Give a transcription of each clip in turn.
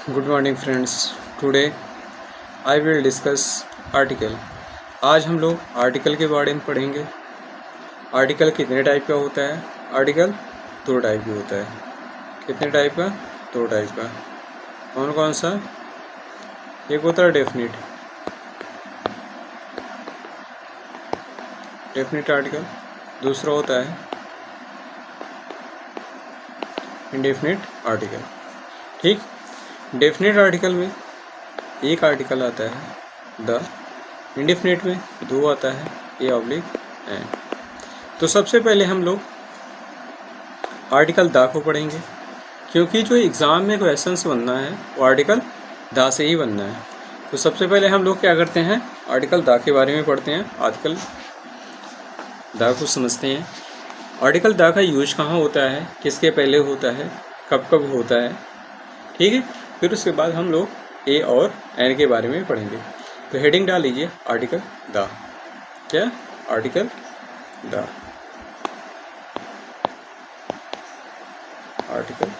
Good morning friends. Today I will discuss article. आज हम लोग आर्टिकल के बारे में पढ़ेंगे। आर्टिकल कितने टाइप का होता है? आर्टिकल दो टाइप का होता है। कितने टाइप का? दो टाइप का। कौन कौन सा? एक होता है डेफिनिट आर्टिकल, दूसरा होता है इंडेफिनिट आर्टिकल। ठीक, डेफिनेट आर्टिकल में एक आर्टिकल आता है द, इंडेफिनेट में दो आता है ए/एंड। तो सबसे पहले हम लोग आर्टिकल द को पढ़ेंगे, क्योंकि जो एग्ज़ाम में क्वेश्चंस बनना है वो आर्टिकल द से ही बनना है। तो सबसे पहले हम लोग क्या करते हैं, आर्टिकल द के बारे में पढ़ते हैं। आर्टिकल द को समझते हैं। आर्टिकल द का यूज कहाँ होता है, किसके पहले होता है, कब कब होता है। ठीक है, फिर उसके बाद हम लोग ए और एन के बारे में पढ़ेंगे। तो हेडिंग डाल लीजिए आर्टिकल द। क्या? Article the. Article the.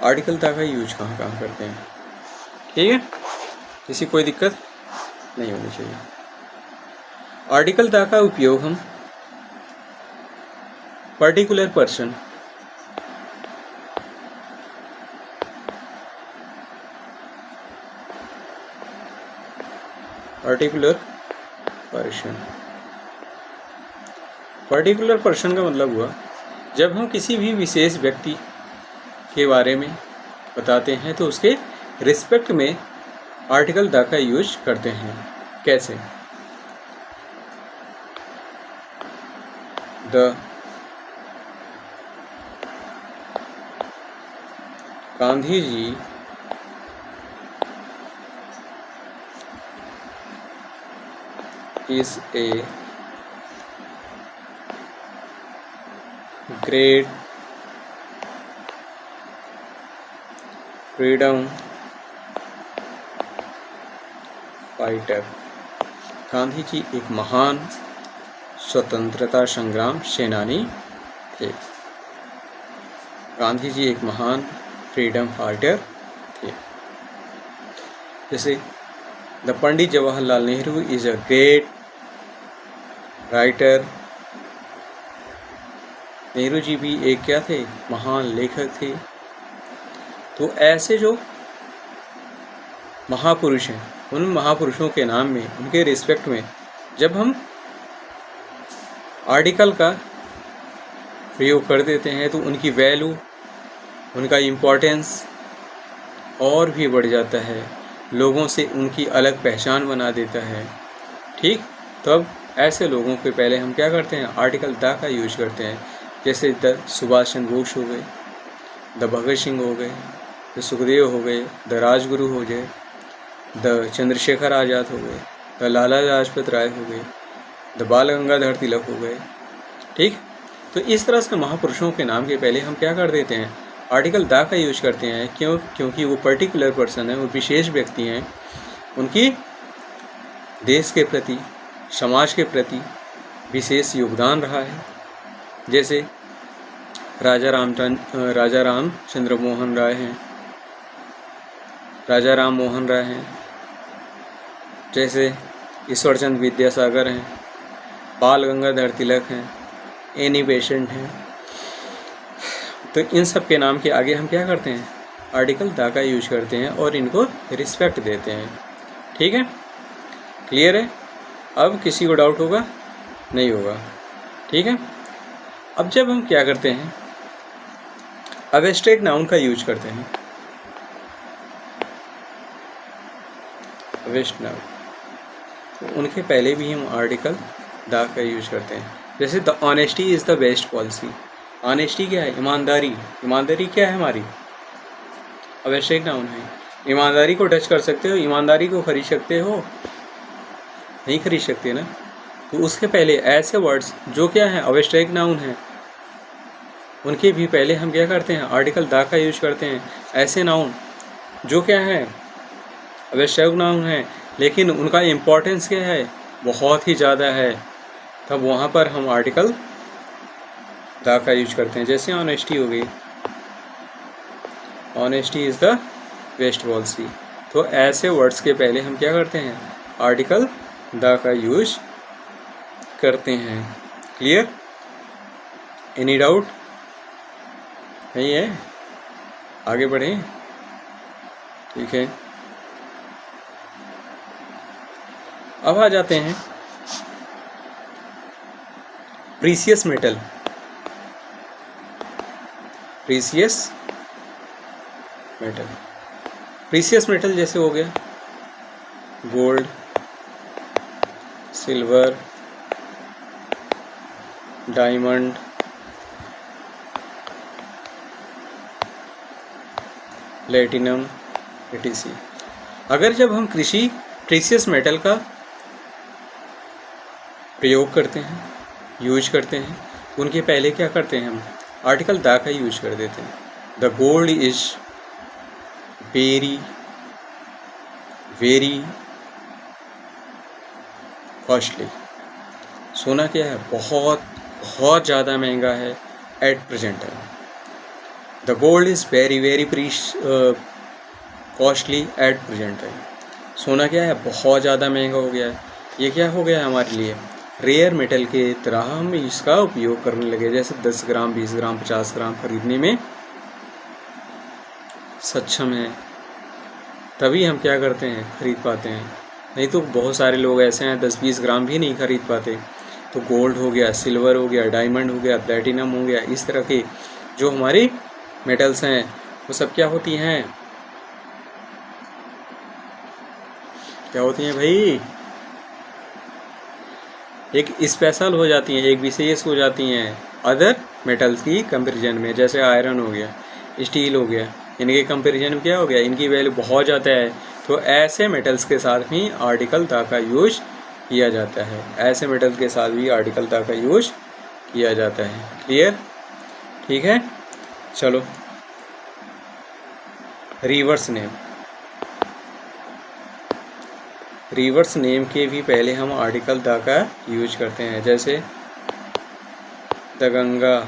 Article the का यूज कहाँ कहाँ करते हैं? ठीक है, किसी कोई दिक्कत नहीं होनी चाहिए। आर्टिकल द का उपयोग हम पर्टिकुलर पर्सन, पर्टिकुलर पर्सन का मतलब हुआ जब हम किसी भी विशेष व्यक्ति के बारे में बताते हैं तो उसके रिस्पेक्ट में आर्टिकल द का यूज करते हैं। कैसे? The Gandhi ji is a great freedom fighter। Gandhi ji एक महान स्वतंत्रता संग्राम सेनानी थे। गांधी जी एक महान फ्रीडम फाइटर थे। जैसे the Pandit Jawaharlal Nehru is a great writer. Nehru ji भी एक क्या थे? महान लेखक थे। तो ऐसे जो महापुरुष हैं, उन महापुरुषों के नाम में, उनके रिस्पेक्ट में जब हम आर्टिकल का प्रयोग कर देते हैं तो उनकी वैल्यू, उनका इम्पोर्टेंस और भी बढ़ जाता है, लोगों से उनकी अलग पहचान बना देता है। ठीक, तब ऐसे लोगों के पहले हम क्या करते हैं, आर्टिकल द का यूज करते हैं। जैसे द सुभाष चंद्र बोस हो गए, द भगत सिंह हो गए, द सुखदेव हो गए, द राजगुरु हो गए, द चंद्रशेखर आज़ाद हो गए, द लाला लाजपत राय हो गए, द बाल गंगाधर तिलक हो गए। ठीक, तो इस तरह से महापुरुषों के नाम के पहले हम क्या कर देते हैं, आर्टिकल द का यूज करते हैं। क्योंकि वो पर्टिकुलर पर्सन है, वो विशेष व्यक्ति हैं, उनकी देश के प्रति, समाज के प्रति विशेष योगदान रहा है। जैसे राजा रामचंद्र मोहन राय हैं, राजा राम मोहन राय हैं, जैसे ईश्वरचंद विद्यासागर हैं, बाल गंगाधर तिलक हैं, एनी बेसेंट हैं। तो इन सब के नाम के आगे हम क्या करते हैं, आर्टिकल द का यूज करते हैं और इनको रिस्पेक्ट देते हैं। ठीक है, क्लियर है? अब किसी को डाउट होगा? नहीं होगा। ठीक है, अब जब हम क्या करते हैं, एब्स्ट्रैक्ट नाउन का यूज करते हैं। एब्स्ट्रैक्ट नाउन, तो उनके पहले भी हम आर्टिकल द का यूज करते हैं। जैसे the honesty is the best policy. Honesty क्या है? ईमानदारी। ईमानदारी क्या है हमारी? एब्स्ट्रैक्ट नाउन है। ईमानदारी को टच कर सकते हो? ईमानदारी को खरीद सकते हो? नहीं खरीद सकते ना। तो उसके पहले ऐसे वर्ड्स जो क्या है, एब्स्ट्रैक्ट नाउन है, उनके भी पहले हम क्या करते हैं, आर्टिकल द का यूज करते हैं। ऐसे नाउन जो क्या है, एब्स्ट्रैक्ट नाउन है, लेकिन उनका इम्पोर्टेंस क्या है, बहुत ही ज़्यादा है, तब वहाँ पर हम आर्टिकल द का यूज करते हैं। जैसे ऑनेस्टी हो गई, honesty is the best policy. तो ऐसे वर्ड्स के पहले हम क्या करते हैं, आर्टिकल द का यूज करते हैं। क्लियर? एनी डाउट नहीं है? आगे बढ़ें? ठीक है, अब आ जाते हैं precious metal. Precious metal, precious metal जैसे हो गया gold, silver, diamond, platinum, etc। अगर जब हम कृषि प्रीसियस मेटल का प्रयोग करते हैं, यूज करते हैं, तो उनके पहले क्या करते हैं, हम आर्टिकल द का यूज कर देते हैं। The gold is very very costly. सोना क्या है, बहुत बहुत ज़्यादा महंगा है at present time. The gold is very very costly at present time. सोना क्या है, बहुत ज़्यादा महंगा हो गया है। ये क्या हो गया है हमारे लिए, रेयर मेटल के तरह हम इसका उपयोग करने लगे। जैसे 10 ग्राम 20 ग्राम 50 ग्राम खरीदने में सक्षम है, तभी हम क्या करते हैं, खरीद पाते हैं। नहीं तो बहुत सारे लोग ऐसे हैं 10-20 ग्राम भी नहीं खरीद पाते। तो गोल्ड हो गया, सिल्वर हो गया, डायमंड हो गया, प्लेटिनम हो गया, इस तरह के जो हमारी मेटल्स हैं वो सब क्या होती हैं, क्या होती हैं भाई, एक स्पेशल हो जाती हैं, एक विशेष हो जाती हैं अदर मेटल्स की कंपैरिजन में। जैसे आयरन हो गया, स्टील हो गया, इनके कंपैरिजन में क्या हो गया, इनकी वैल्यू बहुत ज़्यादा है। तो ऐसे मेटल्स के साथ भी आर्टिकल द का यूज किया जाता है। ऐसे मेटल्स के साथ भी आर्टिकल द का यूज किया जाता है। क्लियर? ठीक है, चलो रिवर्स नेम। रिवर्स नेम के भी पहले हम आर्टिकल द का यूज करते हैं। जैसे the Ganga,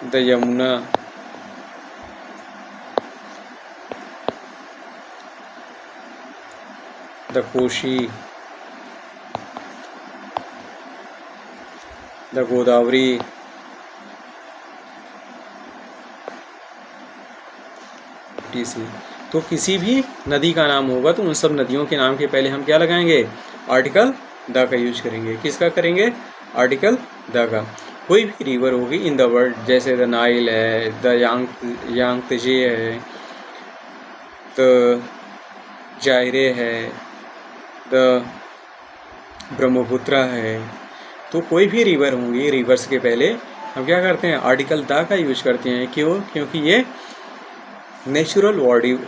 the Yamuna, the Kosi, the Godavari, etc। तो किसी भी नदी का नाम होगा तो उन सब नदियों के नाम के पहले हम क्या लगाएंगे, आर्टिकल द का यूज करेंगे। किसका करेंगे, आर्टिकल द का। कोई भी रिवर होगी इन द वर्ल्ड, जैसे द नाइल है, द यांगत्जे है, द जायरे है, द ब्रह्मपुत्रा है। तो कोई भी रिवर होंगी, रिवर्स के पहले हम क्या करते हैं, आर्टिकल द का यूज करते हैं। क्यों? क्योंकि ये नेचुरल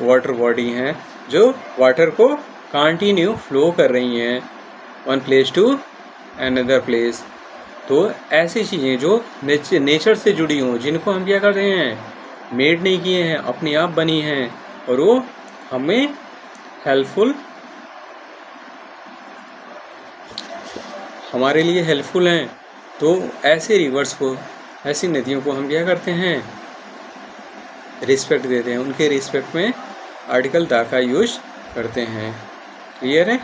वाटर बॉडी हैं जो वाटर को कंटिन्यू फ्लो कर रही हैं one place to another place. तो ऐसी चीज़ें जो नेचर से जुड़ी हों, जिनको हम क्या कर रहे हैं, मेड नहीं किए हैं, अपने आप बनी हैं और वो हमें हेल्पफुल, हमारे लिए हेल्पफुल हैं। तो ऐसे रिवर्स को, ऐसी नदियों को हम क्या करते हैं, रिस्पेक्ट देते हैं। उनके रिस्पेक्ट में आर्टिकल द का यूज करते हैं। क्लियर है?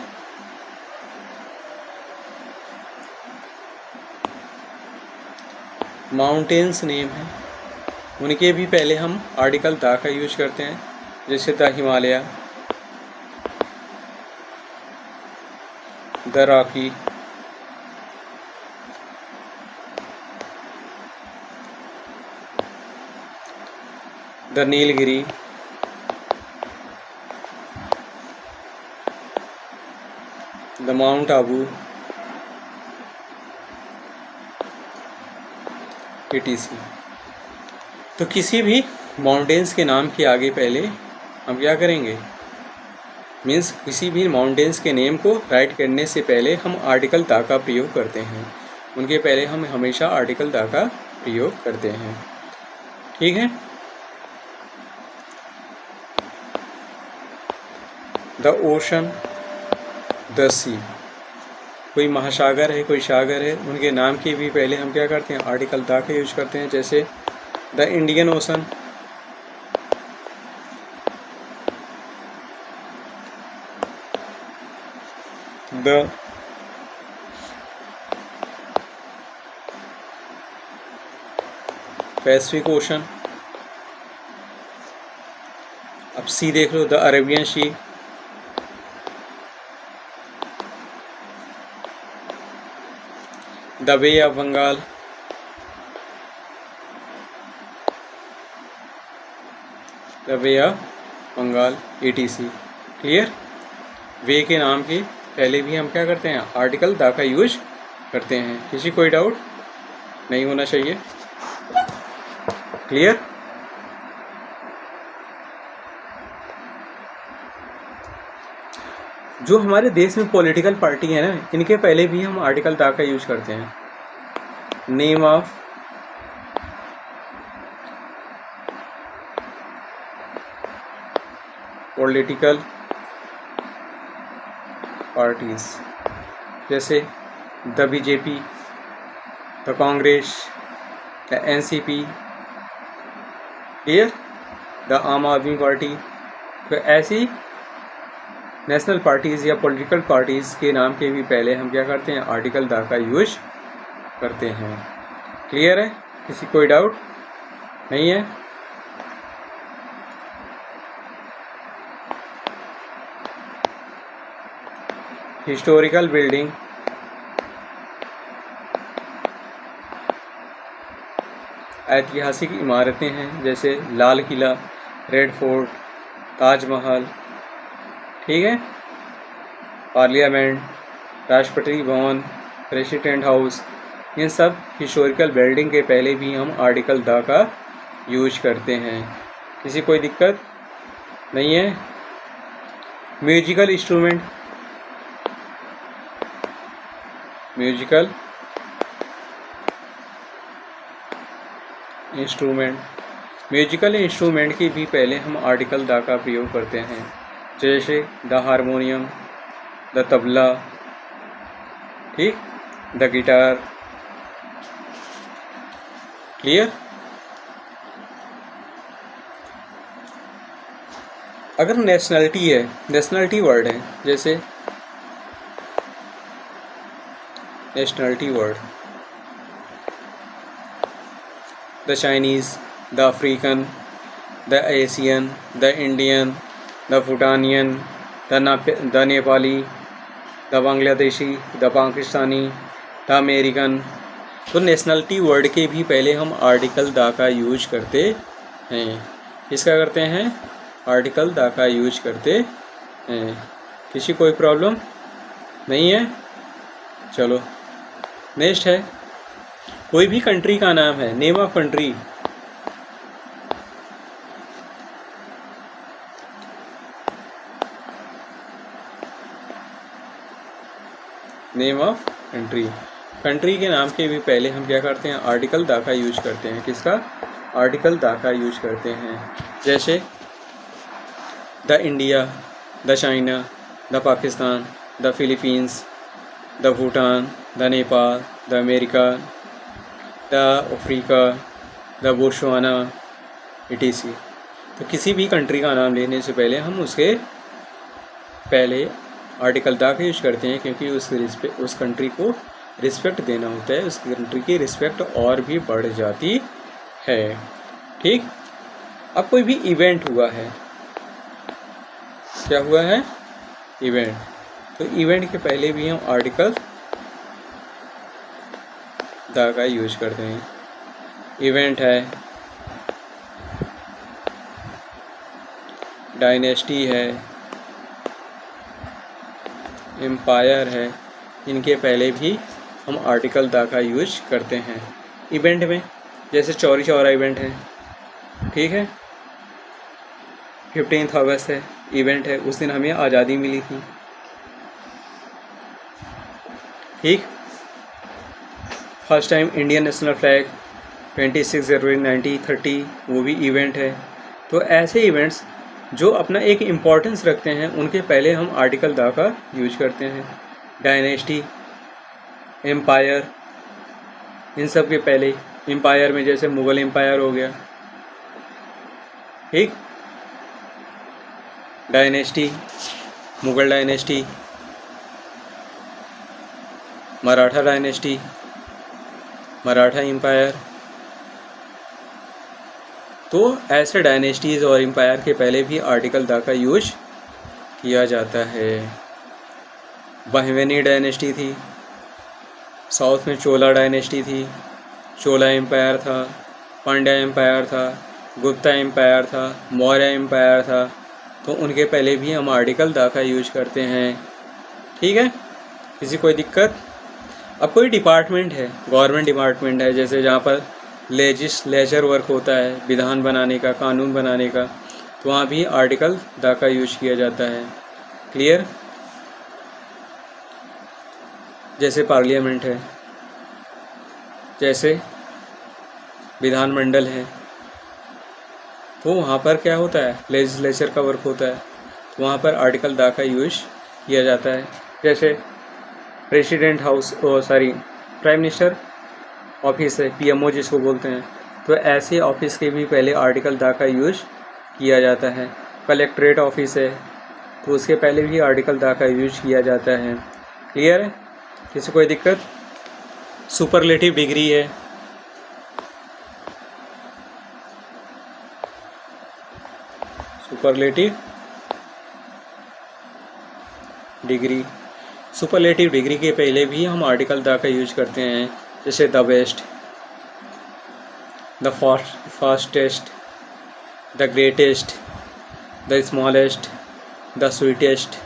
माउंटेन्स नेम है, उनके भी पहले हम आर्टिकल द का यूज करते हैं। जैसे the Himalaya, the Rocky, the Nilgiri, the mount Abu, etc। तो किसी भी माउंटेन्स के नाम के आगे पहले हम क्या करेंगे, मीन्स किसी भी माउंटेन्स के नेम को राइट करने से पहले हम आर्टिकल द का प्रयोग करते हैं। उनके पहले हम हमेशा आर्टिकल द का प्रयोग करते हैं। ठीक है? द ओशन, द सी, कोई महासागर है, कोई सागर है, उनके नाम के भी पहले हम क्या करते हैं, आर्टिकल द का यूज करते हैं। जैसे the Indian Ocean, the Pacific Ocean. अब सी देख लो, the Arabian Sea, the Bay of Bengal, the Bay of Bengal, ETC। Clear? वे के नाम के पहले भी हम क्या करते हैं, आर्टिकल द का यूज करते हैं। किसी कोई डाउट नहीं होना चाहिए। क्लियर? जो हमारे देश में पॉलिटिकल पार्टी है ना, इनके पहले भी हम आर्टिकल द का यूज करते हैं। नेम ऑफ पॉलिटिकल पार्टीज, जैसे the BJP, the Congress, the NCP, clear, the आम आदमी पार्टी। तो ऐसी नेशनल पार्टीज़ या पॉलिटिकल पार्टीज़ के नाम के भी पहले हम क्या करते हैं, आर्टिकल द का यूज करते हैं। क्लियर है? किसी कोई डाउट नहीं है? हिस्टोरिकल बिल्डिंग, ऐतिहासिक इमारतें हैं, जैसे लाल किला, रेड फोर्ट, ताजमहल, ठीक है, parliament, Rashtrapati Bhavan, president house, इन सब हिस्टोरिकल बिल्डिंग के पहले भी हम आर्टिकल द का यूज करते हैं। किसी कोई दिक्कत नहीं है? Musical instrument, musical instrument, musical instrument की भी पहले हम आर्टिकल द का प्रयोग करते हैं, जैसे द हारमोनियम, द तबला, ठीक, द गिटार। क्लियर? अगर नेशनलिटी है, नेशनलिटी वर्ड है, जैसे nationality word, the Chinese, the African, the Asian, the Indian, the Bhutanian, the Nepali, the Bangladeshi, the Pakistani, the American. तो नेशनलिटी वर्ड के भी पहले हम आर्टिकल द का यूज करते हैं। इसका करते हैं, आर्टिकल द का यूज करते हैं। किसी कोई प्रॉब्लम नहीं है? चलो नेक्स्ट है, कोई भी कंट्री का नाम है, name of country, name of country. Country के नाम के भी पहले हम क्या करते हैं, आर्टिकल द का यूज करते हैं। किसका? आर्टिकल द का यूज करते हैं। जैसे the India, the China, the Pakistan, the Philippines, the Bhutan, the Nepal, the America, the Africa, the Botswana, ETC। तो किसी भी कंट्री का नाम लेने से पहले हम उसके पहले आर्टिकल द का यूज करते हैं, क्योंकि उस कंट्री को रिस्पेक्ट देना होता है, उस कंट्री की रिस्पेक्ट और भी बढ़ जाती है। ठीक? अब कोई भी इवेंट हुआ है, क्या हुआ है? इवेंट। तो इवेंट के पहले भी हम आर्टिकल द का यूज करते हैं। इवेंट है, डायनेस्टी है, एम्पायर है, इनके पहले भी हम आर्टिकल द का यूज करते हैं। इवेंट में जैसे चौरी चौरा इवेंट है, ठीक है, 15 अगस्त है, इवेंट है, उस दिन हमें आज़ादी मिली थी। ठीक, first time Indian national flag 26 जनवरी 1930, वो भी इवेंट है। तो ऐसे इवेंट्स जो अपना एक इम्पोर्टेंस रखते हैं, उनके पहले हम आर्टिकल द का यूज करते हैं। डायनेस्टी, एम्पायर, इन सब के पहले एम्पायर में जैसे मुगल एम्पायर हो गया, ठीक, dynasty, Mughal dynasty, Maratha dynasty, Maratha empire. तो ऐसे डायनेस्टीज़ और एम्पायर के पहले भी आर्टिकल द का यूज किया जाता है। बहमनी डायनेस्टी थी, साउथ में चोला डायनेस्टी थी, चोला एम्पायर था, पांड्या एम्पायर था, गुप्ता एम्पायर था, मौर्य एम्पायर था। तो उनके पहले भी हम आर्टिकल द का यूज करते हैं, ठीक है। किसी कोई दिक्कत? अब कोई डिपार्टमेंट है, गवर्नमेंट डिपार्टमेंट है, जैसे जहाँ पर लेजिस्लेचर वर्क होता है, विधान बनाने का, कानून बनाने का, तो वहाँ भी आर्टिकल द का यूज किया जाता है। क्लियर? जैसे पार्लियामेंट है, जैसे विधानमंडल है, तो वहाँ पर क्या होता है, लेजिस्लेचर का वर्क होता है, तो वहाँ पर आर्टिकल द का यूज किया जाता है। जैसे president house, prime minister office है, पीएमओ जिसको बोलते हैं, तो ऐसे ऑफिस के भी पहले आर्टिकल द का यूज किया जाता है। कलेक्ट्रेट ऑफिस है, तो उसके पहले भी आर्टिकल द का यूज किया जाता है। क्लियर है? किसी कोई दिक्कत? सुपरलेटिव डिग्री है, सुपरलेटिव डिग्री, सुपरलेटिव डिग्री के पहले भी हम आर्टिकल द का यूज करते हैं। जैसे the best, the fastest, the greatest, the smallest, the sweetest.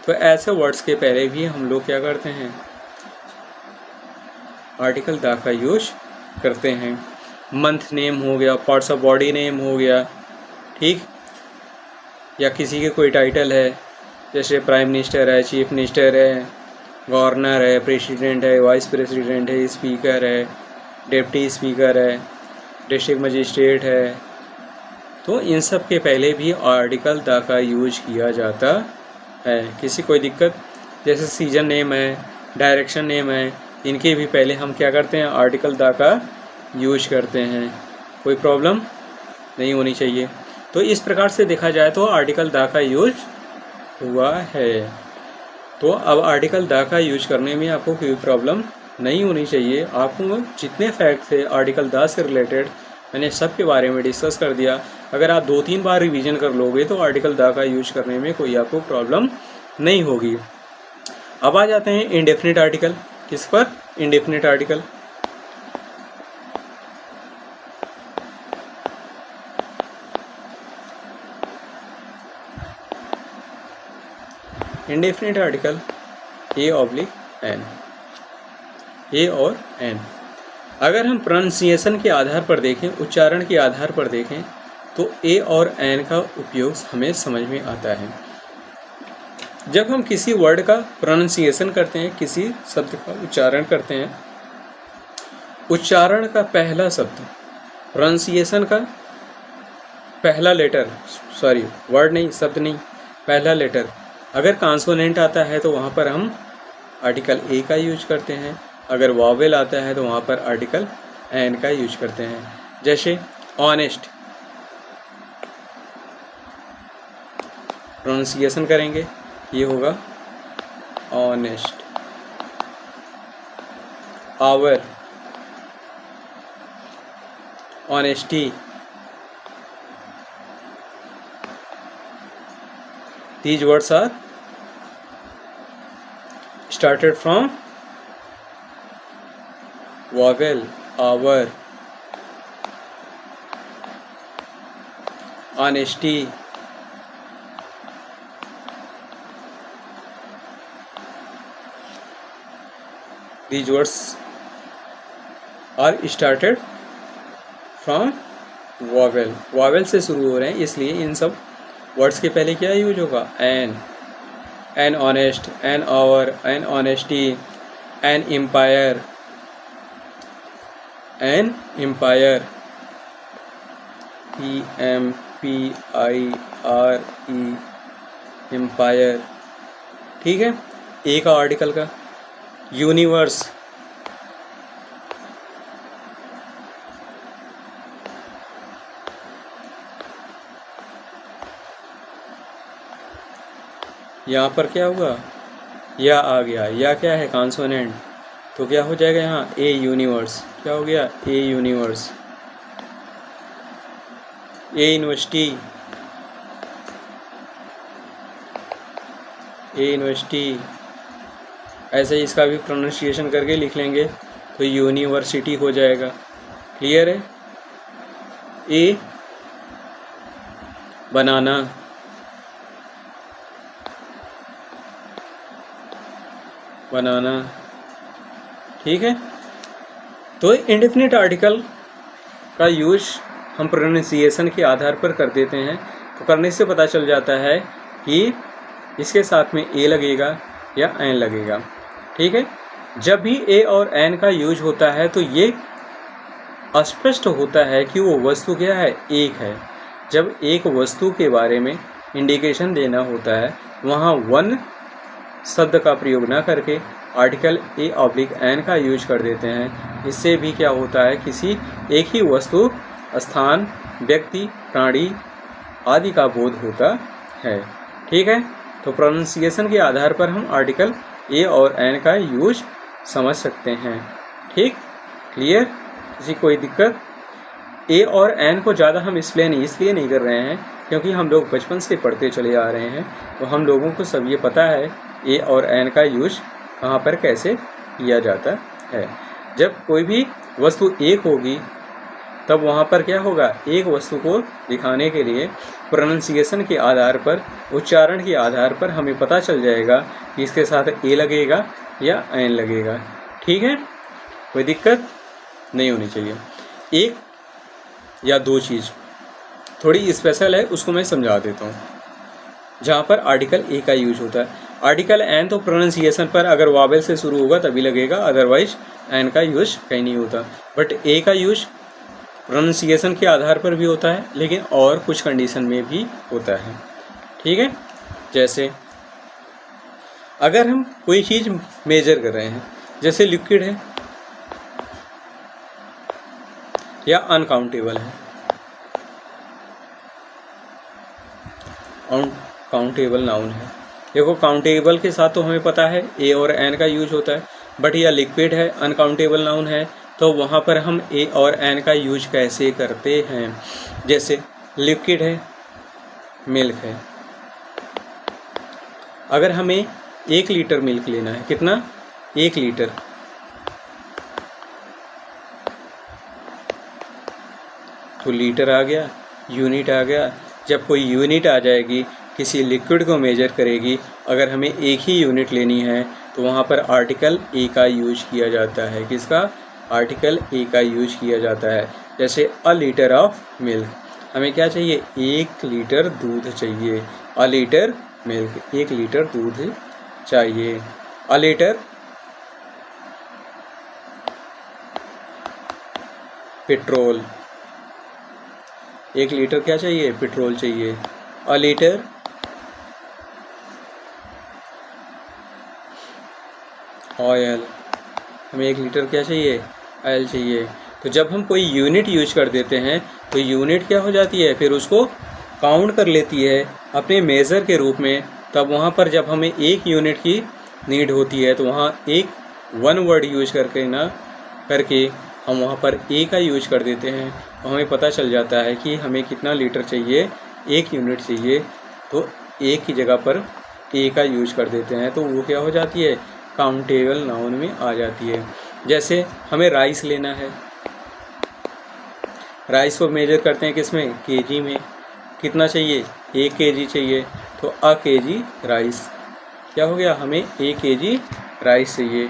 तो ऐसे वर्ड्स के पहले भी हम लोग क्या करते हैं, आर्टिकल द का यूज करते हैं। मंथ नेम हो गया, पार्ट्स ऑफ बॉडी नेम हो गया, ठीक, या किसी के कोई टाइटल है, जैसे प्राइम मिनिस्टर है, चीफ मिनिस्टर है, गवर्नर है, प्रेसिडेंट है, वाइस प्रेसिडेंट है, स्पीकर है, डिप्टी स्पीकर है, डिस्ट्रिक्ट मजिस्ट्रेट है। तो इन सब के पहले भी आर्टिकल द का यूज किया जाता है। किसी कोई दिक्कत? जैसे सीजन नेम है, डायरेक्शन नेम है, इनके भी पहले हम क्या करते हैं, आर्टिकल द का यूज करते हैं। कोई प्रॉब्लम नहीं होनी चाहिए। तो इस प्रकार से देखा जाए तो आर्टिकल द का यूज हुआ है। तो अब आर्टिकल द का यूज करने में आपको कोई प्रॉब्लम नहीं होनी चाहिए। आपको जितने फैक्ट थे आर्टिकल द से रिलेटेड, मैंने सब के बारे में डिस्कस कर दिया। अगर आप 2-3 बार रिवीजन कर लोगे तो आर्टिकल द का यूज करने में कोई आपको प्रॉब्लम नहीं होगी। अब आ जाते हैं इंडेफिनिट आर्टिकल। किस पर? Indefinite article. Indefinite article A/N, ए और एन। अगर हम प्रोनाउंसिएशन के आधार पर देखें, उच्चारण के आधार पर देखें, तो ए और एन का उपयोग हमें समझ में आता है। जब हम किसी वर्ड का प्रोनाउंसिएशन करते हैं, किसी शब्द का उच्चारण करते हैं, उच्चारण का पहला शब्द, प्रोनाउंसिएशन का पहला लेटर, वर्ड नहीं, शब्द नहीं, पहला लेटर अगर कॉन्सोनेंट आता है तो वहाँ पर हम आर्टिकल ए का यूज करते हैं। अगर वॉवेल आता है तो वहाँ पर आर्टिकल एन का यूज करते हैं। जैसे ऑनेस्ट, प्रोनाउंसिएशन करेंगे, ये होगा honest. Hour, honesty. These words are started from vowel, our, honesty, these words are started from vowel, vowel से शुरू हो रहे हैं, इसलिए इन सब वर्ड्स के पहले क्या यूज होगा? An honest, an hour, an honesty, an empire, an empire, EMPIRE, empire. ठीक है। ए का आर्टिकल का यूनिवर्स, यहाँ पर क्या हुआ, या आ गया, या क्या है कॉन्सोनेंट, तो क्या हो जाएगा यहाँ ए यूनिवर्स, क्या हो गया ए यूनिवर्स, ए यूनिवर्सिटी, ए यूनिवर्सिटी, ऐसे ही इसका भी प्रोनाउंसिएशन करके लिख लेंगे तो यूनिवर्सिटी हो जाएगा। क्लियर है। ए बनाना, बनाना, ठीक है। तो इंडेफिनिट आर्टिकल का यूज हम प्रोनाउंसिएशन के आधार पर कर देते हैं, तो करने से पता चल जाता है कि इसके साथ में ए लगेगा या एन लगेगा, ठीक है। जब भी ए और एन का यूज होता है तो ये स्पष्ट होता है कि वो वस्तु क्या है, एक है। जब एक वस्तु के बारे में इंडिकेशन देना होता है वहाँ वन शब्द का प्रयोग ना करके आर्टिकल ए ऑब्लिक एन का यूज कर देते हैं। इससे भी क्या होता है, किसी एक ही वस्तु, स्थान, व्यक्ति, प्राणी आदि का बोध होता है, ठीक है। तो प्रोनाउंसिएशन के आधार पर हम आर्टिकल ए और एन का यूज समझ सकते हैं, ठीक। क्लियर। किसी कोई दिक्कत। ए और एन को ज़्यादा हम एक्सप्लेन इसलिए नहीं कर रहे हैं क्योंकि हम लोग बचपन से पढ़ते चले आ रहे हैं, तो हम लोगों को सब ये पता है ए और एन का यूज कहाँ पर कैसे किया जाता है। जब कोई भी वस्तु एक होगी तब वहाँ पर क्या होगा, एक वस्तु को दिखाने के लिए प्रोनाउंसिएशन के आधार पर, उच्चारण के आधार पर हमें पता चल जाएगा कि इसके साथ ए लगेगा या एन लगेगा, ठीक है। कोई दिक्कत नहीं होनी चाहिए। एक या दो चीज़ थोड़ी स्पेशल है, उसको मैं समझा देता हूँ। जहाँ पर आर्टिकल ए का यूज होता है, आर्टिकल एन तो प्रोनाउंसिएशन पर अगर वावेल से शुरू होगा तभी लगेगा, अदरवाइज एन का यूज कहीं नहीं होता। बट ए का यूज प्रोनाउंसिएशन के आधार पर भी होता है, लेकिन और कुछ कंडीशन में भी होता है, ठीक है। जैसे अगर हम कोई चीज़ मेजर कर रहे हैं, जैसे लिक्विड है या अनकाउंटेबल है, काउंटेबल नाउन है। देखो काउंटेबल के साथ तो हमें पता है ए और एन का यूज होता है, बट यह लिक्विड है, अनकाउंटेबल नाउन है, तो वहाँ पर हम ए और एन का यूज कैसे करते हैं। जैसे लिक्विड है, मिल्क है, अगर हमें 1 लीटर मिल्क लेना है, कितना, 1 लीटर, तो लीटर आ गया, यूनिट आ गया। जब कोई यूनिट आ जाएगी, किसी लिक्विड को मेजर करेगी, अगर हमें एक ही यूनिट लेनी है तो वहाँ पर आर्टिकल ए का यूज किया जाता है। किसका, आर्टिकल ए का यूज किया जाता है। जैसे अ लीटर ऑफ मिल्क, हमें क्या चाहिए, 1 लीटर दूध चाहिए। अ लीटर मिल्क, 1 लीटर दूध चाहिए। अ लीटर पेट्रोल, 1 लीटर क्या चाहिए, पेट्रोल चाहिए। अ लीटर ऑयल, हमें 1 लीटर क्या चाहिए, ऑयल चाहिए। तो जब हम कोई यूनिट यूज कर देते हैं तो यूनिट क्या हो जाती है, फिर उसको काउंट कर लेती है अपने मेज़र के रूप में। तब वहाँ पर जब हमें 1 यूनिट की नीड होती है तो वहाँ एक 1 वर्ड यूज करके ना करके हम वहाँ पर ए का यूज कर देते हैं, तो हमें पता चल जाता है कि हमें कितना लीटर चाहिए, 1 यूनिट चाहिए, तो एक की जगह पर ए का यूज कर देते हैं, तो वो क्या हो जाती है, काउंटेबल नाउन में आ जाती है। जैसे हमें राइस लेना है, राइस को मेजर करते हैं किसमें, केजी में, कितना चाहिए, 1 केजी चाहिए, तो अ केजी राइस, क्या हो गया, हमें 1 केजी राइस चाहिए,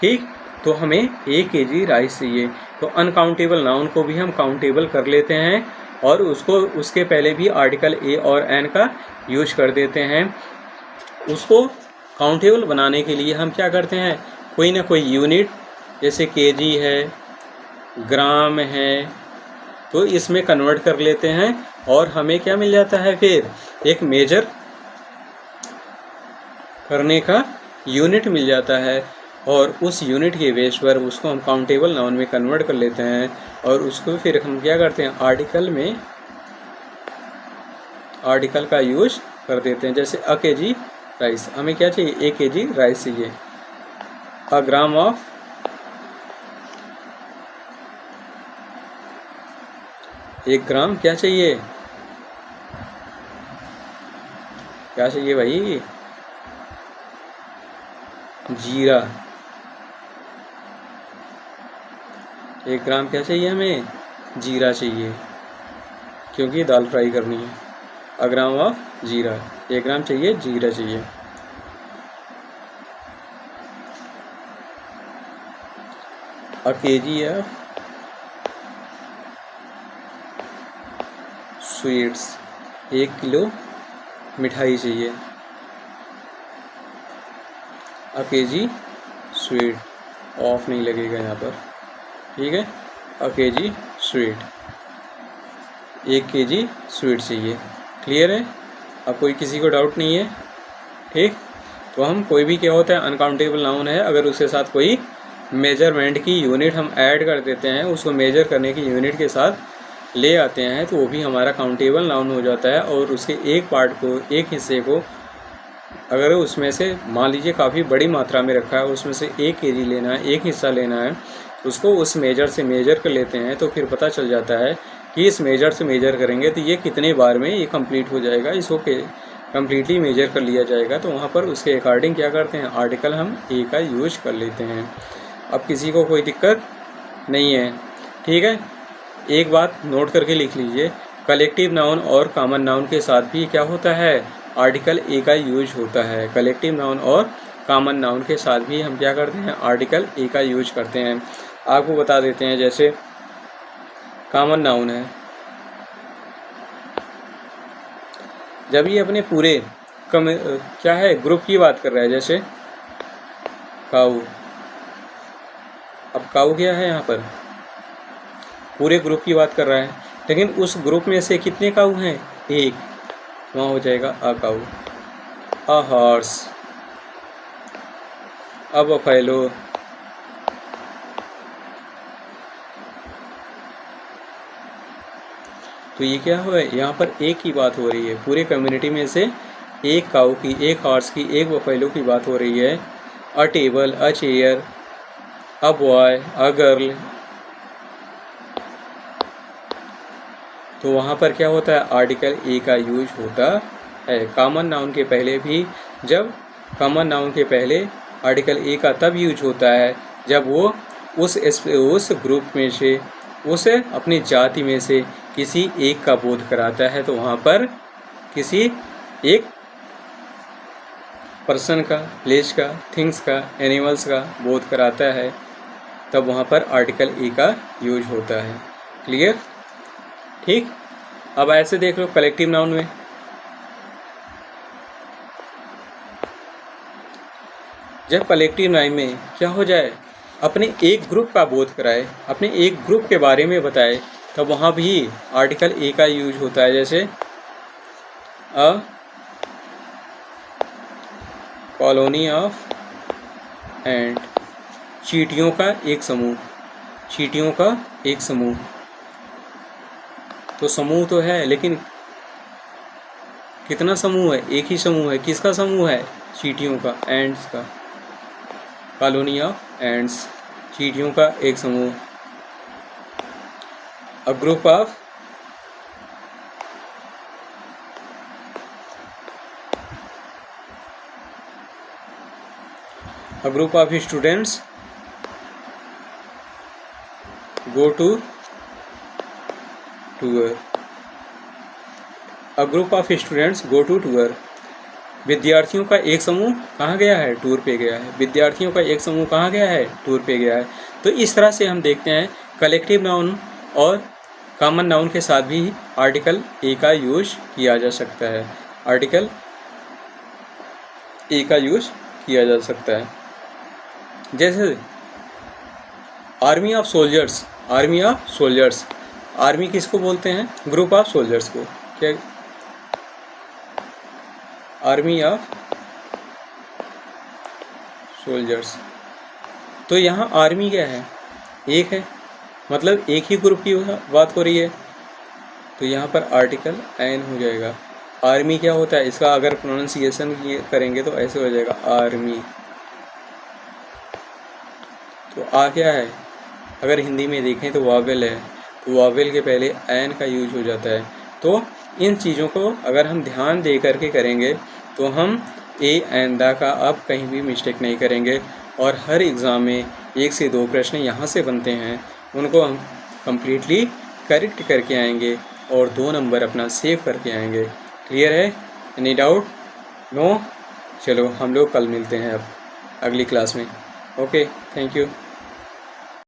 ठीक। तो हमें 1 केजी राइस चाहिए। तो अनकाउंटेबल नाउन को भी हम काउंटेबल कर लेते हैं और उसको उसके पहले भी आर्टिकल ए और एन का यूज कर देते हैं। उसको काउंटेबल बनाने के लिए हम क्या करते हैं, कोई ना कोई यूनिट, जैसे केजी है, ग्राम है, तो इसमें कन्वर्ट कर लेते हैं और हमें क्या मिल जाता है, फिर एक मेजर करने का यूनिट मिल जाता है और उस यूनिट के बेस पर उसको हम काउंटेबल नाउन में कन्वर्ट कर लेते हैं और उसको फिर हम क्या करते हैं, आर्टिकल में आर्टिकल का यूज कर देते हैं। जैसे अ केजी राइस। हमें क्या चाहिए? 1 kg राइस चाहिए। अ ग्राम ऑफ 1 ग्राम क्या चाहिए? क्या चाहिए भाई? जीरा। 1 ग्राम क्या चाहिए हमें? जीरा चाहिए, क्योंकि दाल फ्राई करनी है। अ ग्राम ऑफ जीरा, 1 ग्राम चाहिए, जीरा चाहिए। अ केजी ऑफ स्वीट्स, 1 किलो मिठाई चाहिए। अ केजी स्वीट, ऑफ नहीं लगेगा यहाँ पर, ठीक है। अ केजी स्वीट, 1 kg स्वीट चाहिए। क्लियर है? अब कोई किसी को डाउट नहीं है? ठीक। तो हम कोई भी क्या होता है, अनकाउंटेबल नाउन है, अगर उसके साथ कोई मेजरमेंट की यूनिट हम ऐड कर देते हैं, उसको मेजर करने की यूनिट के साथ ले आते हैं, तो वो भी हमारा काउंटेबल नाउन हो जाता है। और उसके एक पार्ट को, एक हिस्से को, अगर उसमें से मान लीजिए काफ़ी बड़ी मात्रा में रखा है, उसमें से 1 kg लेना है, एक हिस्सा लेना है, उसको उस मेजर से मेजर कर लेते हैं, तो फिर पता चल जाता है कि इस मेजर से मेजर करेंगे तो ये कितने बार में ये कंप्लीट हो जाएगा, इसको कम्प्लीटली मेजर कर लिया जाएगा। तो वहाँ पर उसके अकॉर्डिंग क्या करते हैं, आर्टिकल हम ए का यूज कर लेते हैं। अब किसी को कोई दिक्कत नहीं है? ठीक है। एक बात नोट करके लिख लीजिए, कलेक्टिव नाउन और कॉमन नाउन के साथ भी क्या होता है, आर्टिकल ए का यूज होता है। कलेक्टिव नाउन और कॉमन नाउन के साथ भी हम क्या करते हैं, आर्टिकल ए का यूज करते हैं। आपको बता देते हैं, जैसे कॉमन नाउन है, जब ये अपने पूरे क्या है, ग्रुप की बात कर रहा है, जैसे काऊ। अब काऊ क्या है, यहाँ पर पूरे ग्रुप की बात कर रहा है, लेकिन उस ग्रुप में से कितने काऊ हैं? 1, वहाँ हो जाएगा अ काऊ। अ हॉर्स, अ बफेलो, तो ये क्या हुआ है, यहाँ पर एक की बात हो रही है, पूरे कम्युनिटी में से 1 काऊ की, 1 हॉर्स की, 1 बफेलो की बात हो रही है। अ table, a chair, a boy, a girl, तो वहाँ पर क्या होता है, आर्टिकल ए का यूज होता है। कॉमन नाउन के पहले भी, जब कॉमन नाउन के पहले आर्टिकल ए का तब यूज होता है जब वो उस ग्रुप में से, उस अपनी जाति में से किसी एक का बोध कराता है। तो वहाँ पर किसी एक पर्सन का, प्लेस का, थिंग्स का, एनिमल्स का बोध कराता है, तब वहाँ पर आर्टिकल ए का यूज होता है। क्लियर? ठीक। अब ऐसे देख लो कलेक्टिव नाउन में, जब कलेक्टिव नाउन में क्या हो जाए, अपने एक ग्रुप का बोध कराए, अपने एक ग्रुप के बारे में बताए, तब वहाँ भी आर्टिकल ए का यूज होता है। जैसे अ कॉलोनी ऑफ एंड, चींटियों का एक समूह, चींटियों का एक समूह। तो समूह तो है, लेकिन कितना समूह है? एक ही समूह है। किसका समूह है? चींटियों का, एंड्स का। कॉलोनी ऑफ एंड्स, चींटियों का एक समूह। A group of students go to tour. A group of students go to tour, विद्यार्थियों का एक समूह कहाँ गया है? टूर पे गया है। विद्यार्थियों का एक समूह कहाँ गया है? टूर पे गया है। तो इस तरह से हम देखते हैं कलेक्टिव नाउन और कॉमन नाउन के साथ भी आर्टिकल ए का यूज किया जा सकता है। आर्टिकल ए का यूज किया जा सकता है। जैसे army of soldiers, army of soldiers, army किसको बोलते हैं? ग्रुप ऑफ सोल्जर्स को। क्या? Army of soldiers. तो यहाँ आर्मी क्या है? एक है, मतलब एक ही ग्रुप की बात हो रही है, तो यहाँ पर आर्टिकल एन हो जाएगा। आर्मी क्या होता है, इसका अगर प्रोनाउंसिएशन करेंगे तो ऐसे हो जाएगा आर्मी। तो आ क्या है, अगर हिंदी में देखें तो वावेल है, तो वावेल के पहले एन का यूज हो जाता है। तो इन चीज़ों को अगर हम ध्यान दे करके करेंगे तो हम ए एंड द का अब कहीं भी मिस्टेक नहीं करेंगे, और हर एग्ज़ाम में 1 से 2 प्रश्न यहाँ से बनते हैं, उनको हम कम्प्लीटली करेक्ट करके आएंगे और 2 नंबर अपना सेव करके आएंगे। क्लियर है? Any doubt? नो? चलो हम लोग कल मिलते हैं अब अगली क्लास में। Okay, thank you.